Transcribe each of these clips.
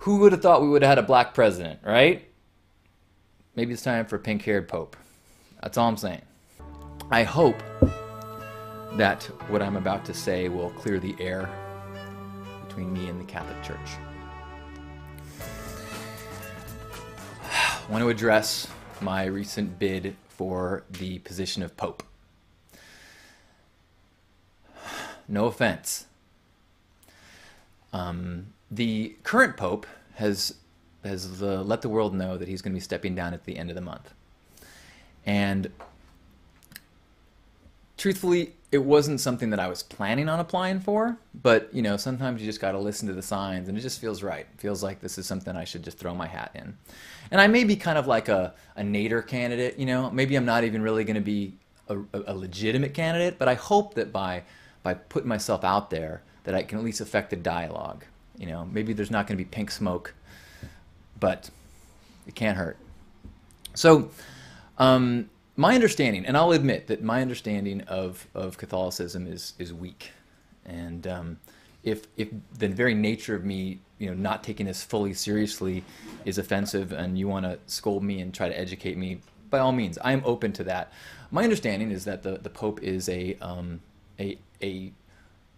Who would have thought we would have had a black president, right? Maybe it's time for a pink-haired pope. That's all I'm saying. I hope that what I'm about to say will clear the air between me and the Catholic Church. I want to address my recent bid for the position of Pope. No offense. The current Pope has let the world know that he's going to be stepping down at the end of the month. And truthfully, it wasn't something that I was planning on applying for, but you know, sometimes you just got to listen to the signs, and it just feels right. It feels like this is something I should just throw my hat in. And I may be kind of like a nadir candidate, you know, maybe I'm not even really going to be a legitimate candidate, but I hope that by putting myself out there that I can at least affect the dialogue. You know, maybe there's not going to be pink smoke, but it can't hurt. So, my understanding, and I'll admit that my understanding of Catholicism is weak, and if the very nature of me, you know, not taking this fully seriously is offensive, and you want to scold me and try to educate me, by all means, I am open to that. My understanding is that the Pope is a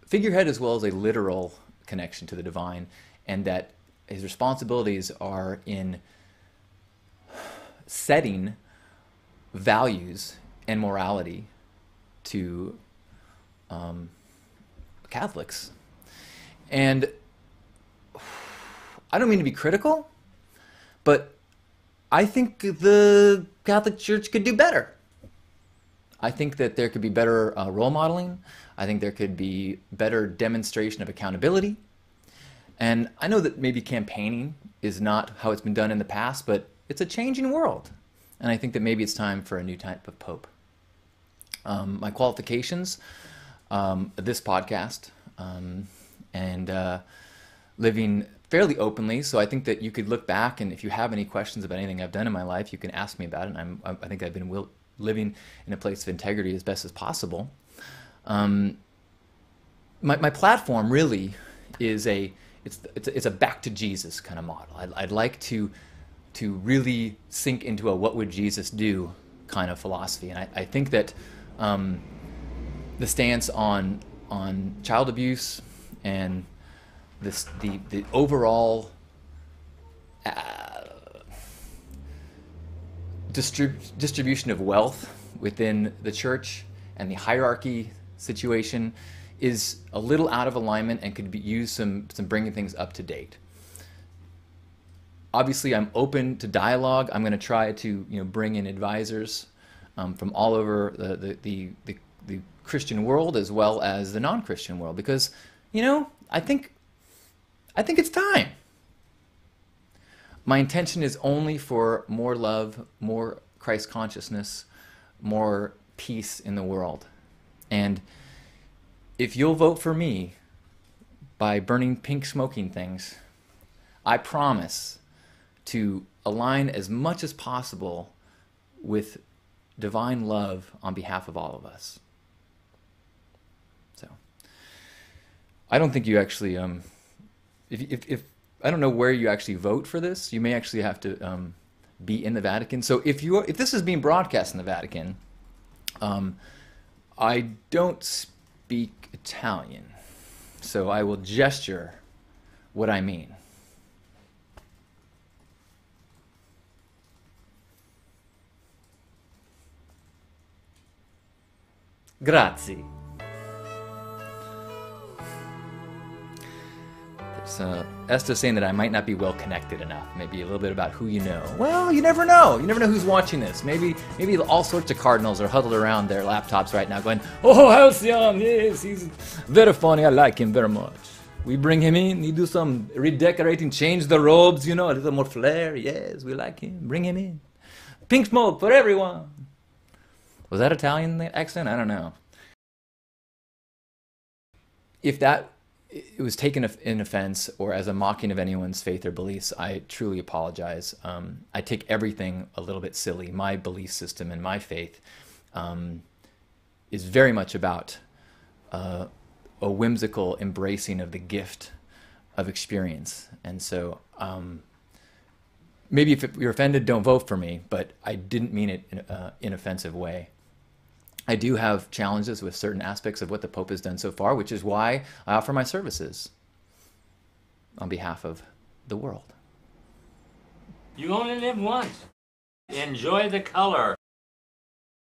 figurehead as well as a literal connection to the divine, and that his responsibilities are in setting values and morality to Catholics. And I don't mean to be critical, but I think the Catholic Church could do better. I think that there could be better role modeling. I think there could be better demonstration of accountability. And I know that maybe campaigning is not how it's been done in the past, but it's a changing world. And I think that maybe it's time for a new type of pope. My qualifications, this podcast, and living fairly openly. So I think that you could look back, and if you have any questions about anything I've done in my life, you can ask me about it. And I think I've been living in a place of integrity as best as possible. My platform really is it's a back to Jesus kind of model. I'd like to really sink into a what would Jesus do kind of philosophy. And I think that the stance on child abuse and the overall distribution of wealth within the church and the hierarchy situation is a little out of alignment and could be used some bringing things up to date. Obviously, I'm open to dialogue. I'm going to try to bring in advisors from all over the Christian world as well as the non-Christian world, because I think it's time. My intention is only for more love, more Christ consciousness, more peace in the world. And if you'll vote for me by burning pink smoking things, I promise to align as much as possible with divine love on behalf of all of us. So, I don't think you actually, if I don't know where you actually vote for this. You may actually have to be in the Vatican. So if this is being broadcast in the Vatican, I don't speak Italian, so I will gesture what I mean. Grazie. Esther's saying that I might not be well connected enough. Maybe a little bit about who you know. Well, you never know. You never know who's watching this. Maybe all sorts of cardinals are huddled around their laptops right now going, "Oh, Halcyon, yes, he's very funny. I like him very much. We bring him in. He do some redecorating, change the robes, a little more flair. Yes, we like him. Bring him in. Pink smoke for everyone." Was that Italian accent? I don't know. If it was taken in offense or as a mocking of anyone's faith or beliefs, I truly apologize. I take everything a little bit silly. My belief system and my faith is very much about a whimsical embracing of the gift of experience. And so Maybe if you're offended, don't vote for me, but I didn't mean it in an inoffensive way. I do have challenges with certain aspects of what the Pope has done so far, which is why I offer my services on behalf of the world. You only live once. Enjoy the color.